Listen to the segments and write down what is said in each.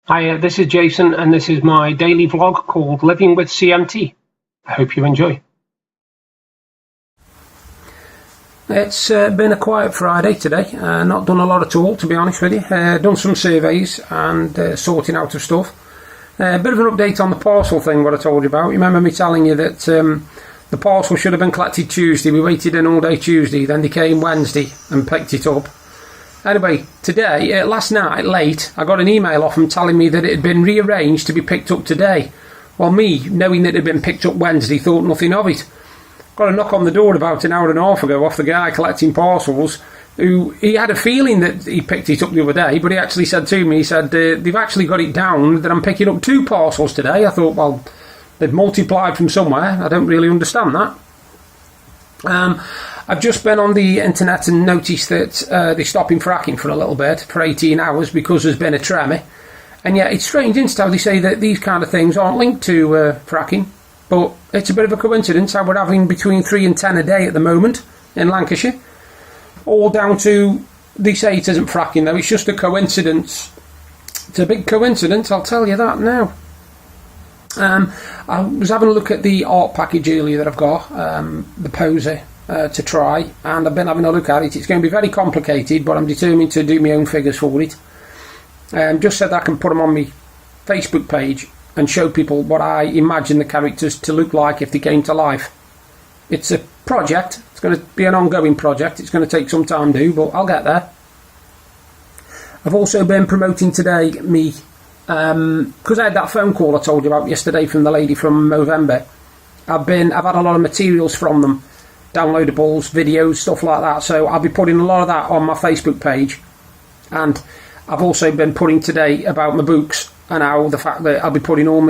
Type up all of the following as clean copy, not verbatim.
Hi, this is Jason, and this is my daily vlog called Living with CMT. I hope you enjoy. It's been a quiet Friday today. Not done a lot at all, to be honest with you. Done some surveys and sorting out of stuff. A bit of an update on the parcel thing, what I told you about. You remember me telling you that the parcel should have been collected Tuesday. We waited in all day Tuesday, then they came Wednesday and picked it up. Anyway, today, last night, late, I got an email off them telling me that it had been rearranged to be picked up today. Well, me, knowing that it had been picked up Wednesday, thought nothing of it. Got a knock on the door about an hour and a half ago off the guy collecting parcels, who he had a feeling that he picked it up the other day, but he actually said to me, he said, they've actually got it down that I'm picking up 2 parcels today. I thought, well, they've multiplied from somewhere. I don't really understand that. I've just been on the internet and noticed that they're stopping fracking for a little bit, for 18 hours, because there's been a tremor. And yet it's strange, isn't it, how they say that these kind of things aren't linked to fracking. But it's a bit of a coincidence how we're having between 3 and 10 a day at the moment in Lancashire. All down to, they say it isn't fracking though, it's just a coincidence. It's a big coincidence, I'll tell you that now. I was having a look at the art package earlier that I've got, the poser, to try, and I've been having a look at it. It's going to be very complicated, but I'm determined to do my own figures for it. Just so that I can put them on my Facebook page and show people what I imagine the characters to look like if they came to life. It's a project. It's going to be an ongoing project. It's going to take some time to do, but I'll get there. I've also been promoting today me, because I had that phone call I told you about yesterday from the lady from Movember. I've had a lot of materials from them, downloadables, videos, stuff like that, so I'll be putting a lot of that on my Facebook page. And I've also been putting today about my books and how the fact that I'll be putting all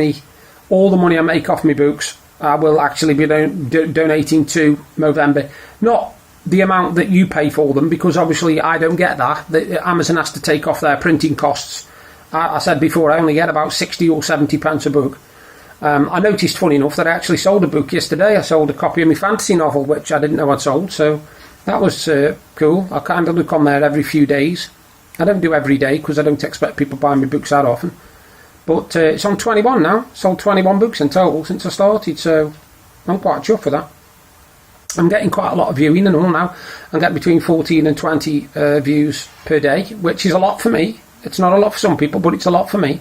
the money I make off my books, I will actually be donating to Movember. Not the amount that you pay for them, because obviously I don't get that. Amazon has to take off their printing costs. I said before, I only get about 60 or 70 pence a book. I noticed, funny enough, that I actually sold a book yesterday. I sold a copy of my fantasy novel, which I didn't know I'd sold, so that was cool. I kind of look on there every few days. I don't do every day, because I don't expect people buying my books that often. But it's on 21 now. Sold 21 books in total since I started, so I'm quite chuffed for that. I'm getting quite a lot of viewing and all now. I get between 14 and 20 views per day, which is a lot for me. It's not a lot for some people, but it's a lot for me.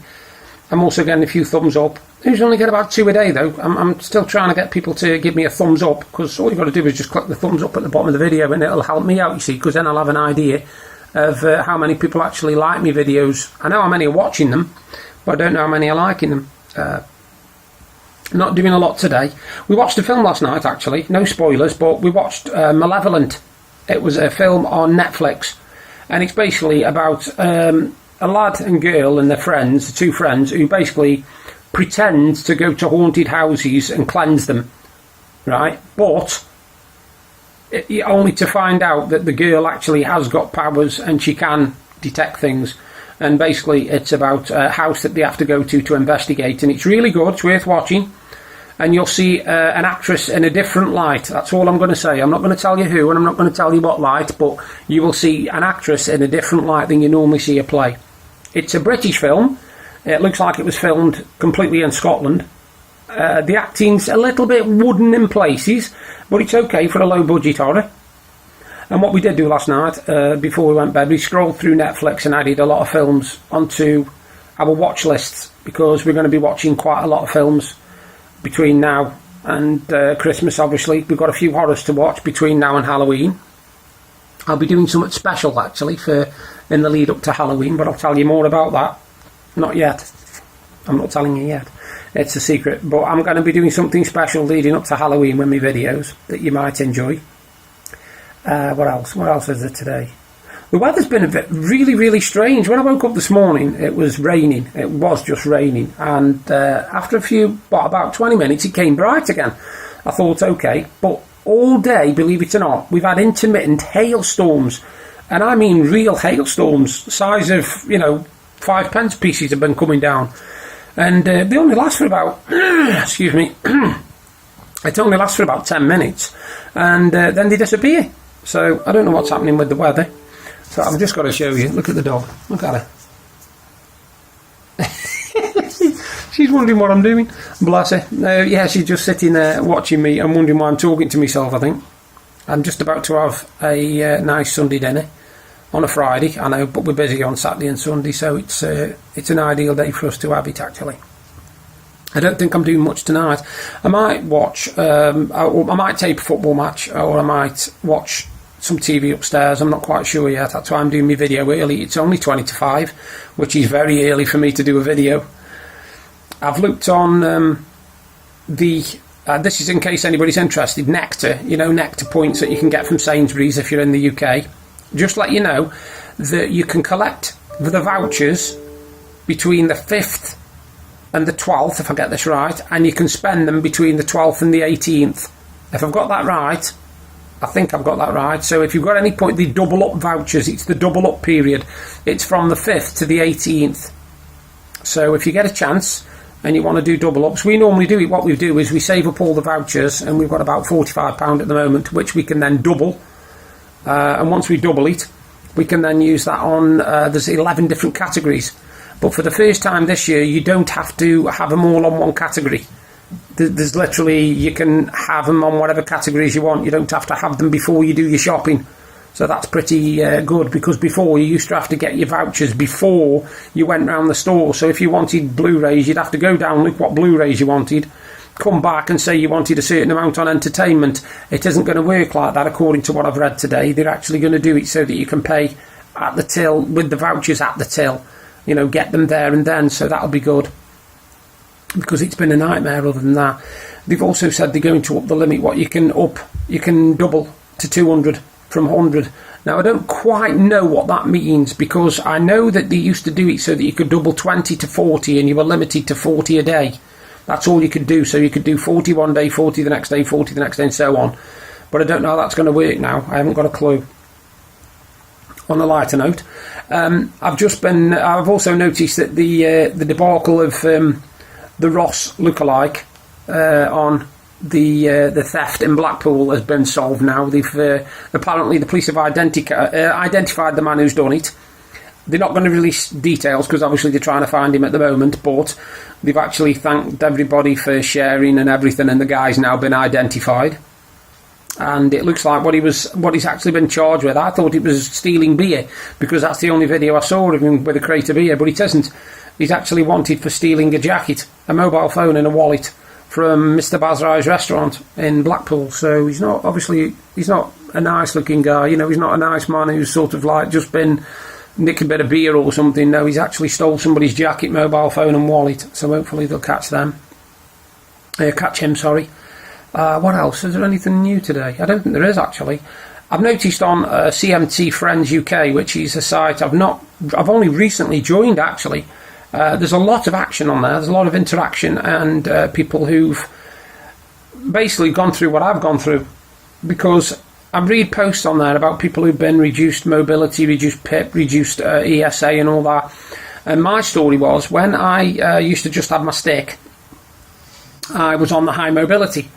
I'm also getting a few thumbs up. I usually only get about 2 a day though. I'm still trying to get people to give me a thumbs up, because all you've got to do is just click the thumbs up at the bottom of the video, and it'll help me out, you see, because then I'll have an idea of how many people actually like my videos. I know how many are watching them, but I don't know how many are liking them. Not doing a lot today. We watched a film last night, actually. No spoilers, but we watched Malevolent. It was a film on Netflix, and it's basically about a lad and girl and their friends, the 2 friends, who basically pretend to go to haunted houses and cleanse them, right? But only to find out that the girl actually has got powers and she can detect things. And basically it's about a house that they have to go to investigate, and it's really good. It's worth watching, and you'll see an actress in a different light. That's all I'm going to say. I'm not going to tell you who, and I'm not going to tell you what light, but you will see an actress in a different light than you normally see a play. It's a British film. It looks like it was filmed completely in Scotland. The acting's a little bit wooden in places, but it's okay for a low budget horror. And what we did do last night, before we went to bed, we scrolled through Netflix and added a lot of films onto our watch lists, because we're going to be watching quite a lot of films between now and Christmas, obviously. We've got a few horrors to watch between now and Halloween. I'll be doing something special, actually, in the lead up to Halloween, but I'll tell you more about that. Not yet. I'm not telling you yet. It's a secret. But I'm going to be doing something special leading up to Halloween with my videos that you might enjoy. What else? What else is there today? The weather's been a bit really, really strange. When I woke up this morning, it was raining. It was just raining. And after about 20 minutes, it came bright again. I thought, okay. But all day, believe it or not, we've had intermittent hailstorms. And I mean real hailstorms, the size of, 5 pence pieces have been coming down. And they only last for about, excuse me, it only lasts for about 10 minutes. And then they disappear. So I don't know what's happening with the weather. So I've just got to show you. Look at the dog. Look at her. She's wondering what I'm doing. Bless her. Yeah, she's just sitting there watching me and wondering why I'm talking to myself, I think. I'm just about to have a nice Sunday dinner on a Friday, I know, but we're busy on Saturday and Sunday, so it's an ideal day for us to have it, actually. I don't think I'm doing much tonight. I might watch, I might tape a football match, or I might watch some TV upstairs. I'm not quite sure yet. That's why I'm doing my video early. It's only 20 to 5, which is very early for me to do a video. I've looked on this is in case anybody's interested, Nectar, Nectar points that you can get from Sainsbury's if you're in the UK. Just let you know that you can collect the vouchers between the 5th and the 12th, if I get this right, and you can spend them between the 12th and the 18th. If I've got that right, I think I've got that right. So if you've got any point, the double up vouchers, it's the double up period. It's from the 5th to the 18th. So if you get a chance and you want to do double ups, we normally do it. What we do is we save up all the vouchers, and we've got about £45 at the moment, which we can then double. And once we double it, we can then use that on, there's 11 different categories. But for the first time this year, you don't have to have them all on one category. There's literally, you can have them on whatever categories you want. You don't have to have them before you do your shopping. So that's pretty good, because before you used to have to get your vouchers before you went round the store. So if you wanted Blu-rays, you'd have to go down, look what Blu-rays you wanted, come back and say you wanted a certain amount on entertainment. It isn't going to work like that, according to what I've read today. They're actually going to do it so that you can pay at the till with the vouchers at the till. Get them there and then, so that'll be good, because it's been a nightmare other than that. They've also said they're going to up the limit, what you can double to 200 from 100. Now, I don't quite know what that means, because I know that they used to do it so that you could double 20 to 40 and you were limited to 40 a day. That's all you could do. So you could do 40 one day, 40 the next day, 40 the next day, and so on. But I don't know how that's going to work now. I haven't got a clue. On a lighter note, I've also noticed that the debacle of the Ross lookalike on the theft in Blackpool has been solved now. They've apparently the police have identified the man who's done it. They're not going to release details, because obviously they're trying to find him at the moment, but they've actually thanked everybody for sharing and everything, and the guy's now been identified. And it looks like what he's actually been charged with. I thought it was stealing beer, because that's the only video I saw of him with a crate of beer, but it isn't. He's actually wanted for stealing a jacket, a mobile phone and a wallet from Mr. Bazrai's restaurant in Blackpool. So he's not a nice looking guy, he's not a nice man who's sort of like just been nick a bit of beer or something. No, he's actually stole somebody's jacket, mobile phone and wallet. So hopefully they'll catch him. What else? Is there anything new today? I don't think there is, actually. I've noticed on CMT Friends UK, which is a site I've only recently joined, actually. There's a lot of action on there. There's a lot of interaction, and people who've basically gone through what I've gone through, because I read posts on there about people who've been reduced mobility, reduced PIP, reduced ESA and all that. And my story was, when I used to just have my stick, I was on the high mobility.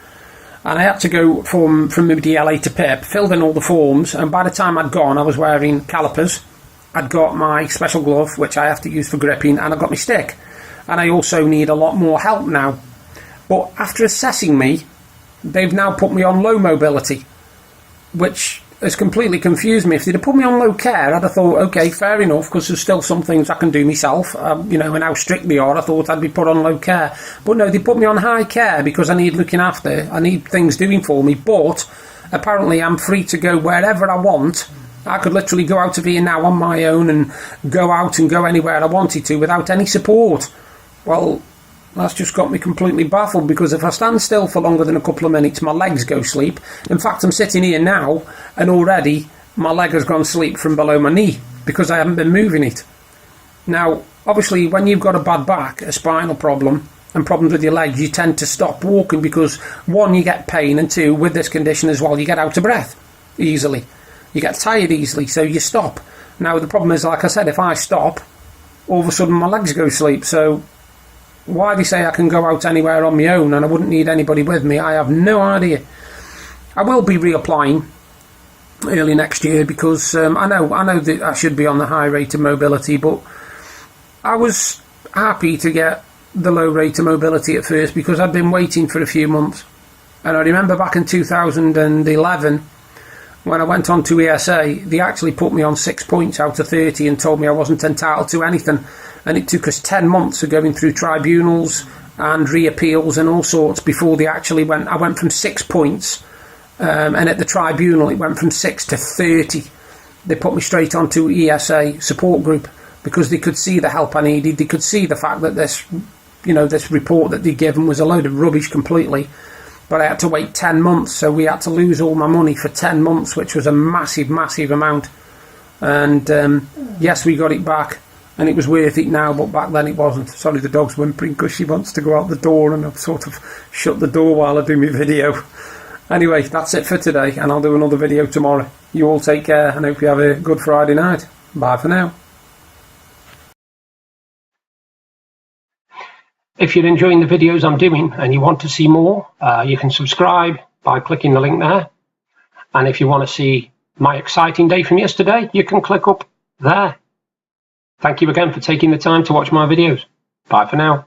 And I had to go from my DLA to PIP, filled in all the forms, and by the time I'd gone, I was wearing calipers. I'd got my special glove, which I have to use for gripping, and I've got my stick. And I also need a lot more help now. But after assessing me, they've now put me on low mobility, which has completely confused me. If they'd have put me on low care, I'd have thought, okay, fair enough, because there's still some things I can do myself, and how strict they are, I thought I'd be put on low care. But no, they put me on high care, because I need looking after, I need things doing for me, but apparently I'm free to go wherever I want. I could literally go out of here now on my own and go out and go anywhere I wanted to without any support. Well, that's just got me completely baffled, because if I stand still for longer than a couple of minutes, my legs go sleep. In fact, I'm sitting here now, and already my leg has gone sleep from below my knee, because I haven't been moving it. Now, obviously, when you've got a bad back, a spinal problem, and problems with your legs, you tend to stop walking, because one, you get pain, and two, with this condition as well, you get out of breath easily. You get tired easily, so you stop. Now, the problem is, like I said, if I stop, all of a sudden my legs go sleep. So why they say I can go out anywhere on my own and I wouldn't need anybody with me, I have no idea. I will be reapplying early next year, because I know that I should be on the high rate of mobility, but I was happy to get the low rate of mobility at first because I'd been waiting for a few months. And I remember back in 2011, when I went on to ESA, they actually put me on 6 points out of 30 and told me I wasn't entitled to anything. And it took us 10 months of going through tribunals and reappeals and all sorts before they actually went. I went from 6 points, and at the tribunal it went from 6 to 30. They put me straight onto ESA support group because they could see the help I needed. They could see the fact that this report that they'd given was a load of rubbish completely. But I had to wait 10 months, so we had to lose all my money for 10 months, which was a massive, massive amount. And yes, we got it back, and it was worth it now, but back then it wasn't. Sorry, the dog's whimpering because she wants to go out the door, and I've sort of shut the door while I do my video. Anyway, that's it for today, and I'll do another video tomorrow. You all take care, and hope you have a good Friday night. Bye for now. If you're enjoying the videos I'm doing and you want to see more, you can subscribe by clicking the link there. And if you want to see my exciting day from yesterday, you can click up there. Thank you again for taking the time to watch my videos. Bye for now.